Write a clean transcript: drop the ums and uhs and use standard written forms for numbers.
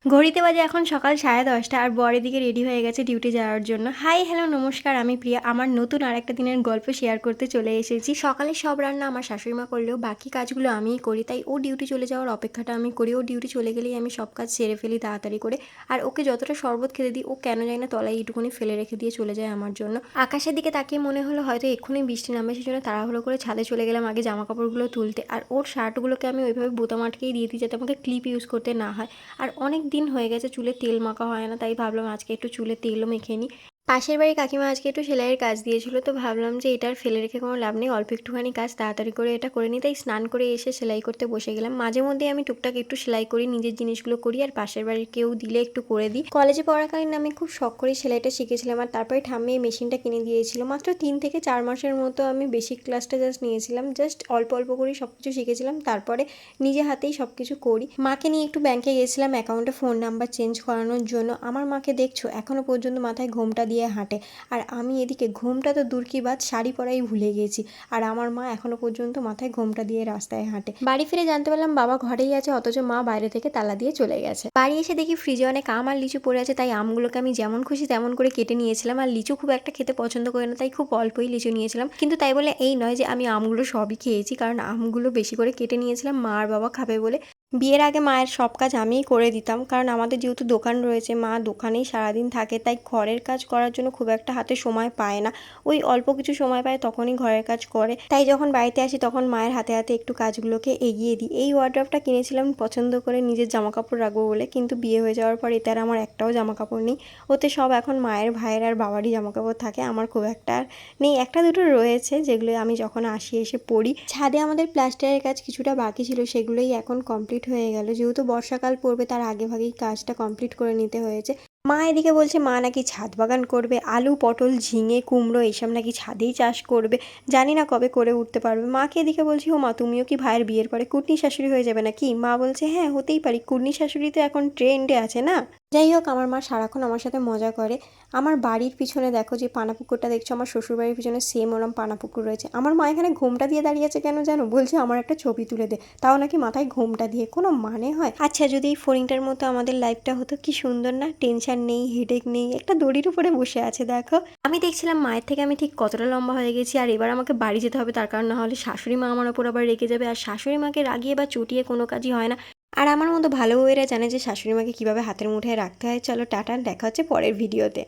ঘড়িতে বাজে এখন সকাল 10:30 আর বর এদিকে রেডি হয়ে গেছে ডিউটি যাওয়ার জন্য। হাই হ্যালো নমস্কার, আমি প্রিয়া। আমার নতুন আরেকটা দিনের গল্প শেয়ার করতে চলে এসেছি। সকালে সব রান্না আমার শাশুড়িমা করলেও বাকি কাজগুলো আমিই করি, তাই ও ডিউটি চলে যাওয়ার অপেক্ষাটা আমি করি। ও ডিউটি চলে গেলেই আমি সব কাজ সেরে ফেলি তাড়াতাড়ি করে। আর ওকে যতটা শরবত খেতে দিই, ও কেন জানি না তলায় এইটুকুনি ফেলে রেখে দিয়ে চলে যায় আমার জন্য। আকাশের দিকে তাকিয়ে মনে হলো হয়তো এক্ষুনি বৃষ্টি নামবে, সেই জন্য তাড়াহুড়ো করে ছাদে চলে গেলাম আগে জামা কাপড়গুলো তুলতে। আর ওর শার্টগুলোকে আমি ওইভাবে বোতাম আটকেই দিয়ে দিই যাতে আমাকে ক্লিপ ইউজ করতে না হয়। আর অনেক দিন হয়ে গেছে চুলে তেল মাখা হয় না, তাই ভাবলাম আজকে একটু চুলে তেলও মেখে নিই। পাশের বাড়ির কাকিমা আজকে একটু সেলাইয়ের কাজ দিয়েছিল, তো ভাবলাম যে এটা আর ফেলে রেখে কোনো লাভ নেই, অল্প একটুখানি কাজ তাড়াতাড়ি করে এটা করে নিই। তাই স্নান করে এসে সেলাই করতে বসে গেলাম। মাঝে মধ্যে আমি টুকটাক একটু সেলাই করি, নিজের জিনিসগুলো করি আর পাশের বাড়ির কেউ দিলে একটু করে দিই। কলেজে পড়াকালীন আমি খুব শখ করে সেলাইটা শিখেছিলাম, আর তারপরে ঠাম্মি এই মেশিনটা কিনে দিয়েছিল। মাত্র 3 থেকে 4 মাসের মতো আমি বেসিক ক্লাসটা জাস্ট নিয়েছিলাম, জাস্ট অল্প অল্প করে সব কিছু শিখেছিলাম। তারপরে নিজে হাতেই সব কিছু করি। মাকে নিয়ে একটু ব্যাংকে গেছিলাম অ্যাকাউন্টে ফোন নাম্বার চেঞ্জ করানোর জন্য। আমার মাকে দেখছো এখনও পর্যন্ত মাথায় ঘোমটা দিয়ে হাঁটে, আর আমি এদিকে ঘোমটা তো দূর কি বাদ, শাড়ি পরাই ভুলে গেছি। আর আমার মা এখনও পর্যন্ত মাথায় ঘোমটা দিয়ে রাস্তায় হাঁটে। বাড়ি ফিরে জানতে পারলাম বাবা ঘরেই আছে, অথচ মা বাইরে থেকে তালা দিয়ে চলে গেছে। বাড়ি এসে দেখি ফ্রিজে অনেক আম আর লিচু পড়ে আছে, তাই আমগুলোকে আমি যেমন খুশি তেমন করে কেটে নিয়েছিলাম। আর লিচু খুব একটা খেতে পছন্দ করে না, তাই খুব অল্পই লিচু নিয়েছিলাম। কিন্তু তাই বলে এই নয় যে আমি আমগুলো সবই খেয়েছি, কারণ আমগুলো বেশি করে কেটে নিয়েছিলাম মা আর বাবা খাবে বলে। বিয়ের আগে মায়ের সব কাজ আমিই করে দিতাম, কারণ আমাদের যেহেতু দোকান রয়েছে, মা দোকানেই সারাদিন থাকে, তাই ঘরের কাজ করার জন্য খুব একটা হাতে সময় পায় না। ওই অল্প কিছু সময় পায় তখনই ঘরের কাজ করে। তাই যখন বাড়িতে আসি তখন মায়ের হাতে হাতে একটু কাজগুলোকে এগিয়ে দিই। এই ওয়ার্ড্রপটা কিনেছিলাম পছন্দ করে নিজের জামা কাপড় রাখবো বলে, কিন্তু বিয়ে হয়ে যাওয়ার পর এতে আর আমার একটাও জামা কাপড় নেই। ওতে সব এখন মায়ের, ভাইয়ের আর বাবারই জামা কাপড় থাকে, আমার খুব একটা আর নেই। একটা দুটো রয়েছে যেগুলো আমি যখন আসি এসে পরি। ছাদে আমাদের প্লাস্টারের কাজ কিছুটা বাকি ছিল, সেগুলোই এখন কমপ্লিট হয়ে গেল। যেহেতু বর্ষাকাল পড়বে তার আগে ভাগেই কাজটা কমপ্লিট করে নিতে হয়েছে। মা এদিকে বলছে মা নাকি ছাদ বাগান করবে, আলু পটল ঝিঙে কুমড়ো এইসব নাকি ছাদেই চাষ করবে। জানি না কবে করে উঠতে পারবে। মাকে এদিকে বলছি ও মা, তুমিও কি ভাইয়ের বিয়ের পরে কুটনি শাশুড়ি হয়ে যাবে নাকি? মা বলছে হ্যাঁ হতেই পারি, কুটনি শাশুড়ি তো এখন ট্রেন্ডে আছে না। যাই হোক, আমার মা সারাক্ষণ আমার সাথে মজা করে। আমার বাড়ির পিছনে দেখো যে পানা পুকুরটা দেখছো, আমার শ্বশুরবাড়ির পিছনে সেম ওরম পানা পুকুর রয়েছে। আমার মা এখানে ঘোমটা দিয়ে দাঁড়িয়ে আছে কেন জানো? বলছে আমার একটা ছবি তুলে দে, তাও নাকি মাথায় ঘোমটা দিয়ে। কোনো মানে হয়? আচ্ছা, যদি এই ফড়িংটার মতো আমাদের লাইফটা হতো কি সুন্দর না? টেনশন নেই, হেডেক নেই, একটা দড়ির উপরে বসে আছে দেখো। আমি দেখছিলাম মায়ের থেকে আমি ঠিক কতটা লম্বা হয়ে গেছি, আর এবার আমাকে বাড়ি যেতে হবে, তার কারণ না হলে শাশুড়ি মা আমার ওপর আবার রেগে যাবে। আর শাশুড়ি মাকে রাগিয়ে বা চটিয়ে কোনো কাজই হয় না। আর আমার মতো ভালো বউয়েরা জানে যে শাশুড়ি মাকে কীভাবে হাতের মুঠোয় রাখতে হয়। চলো টাটা, দেখা হচ্ছে পরের ভিডিওতে।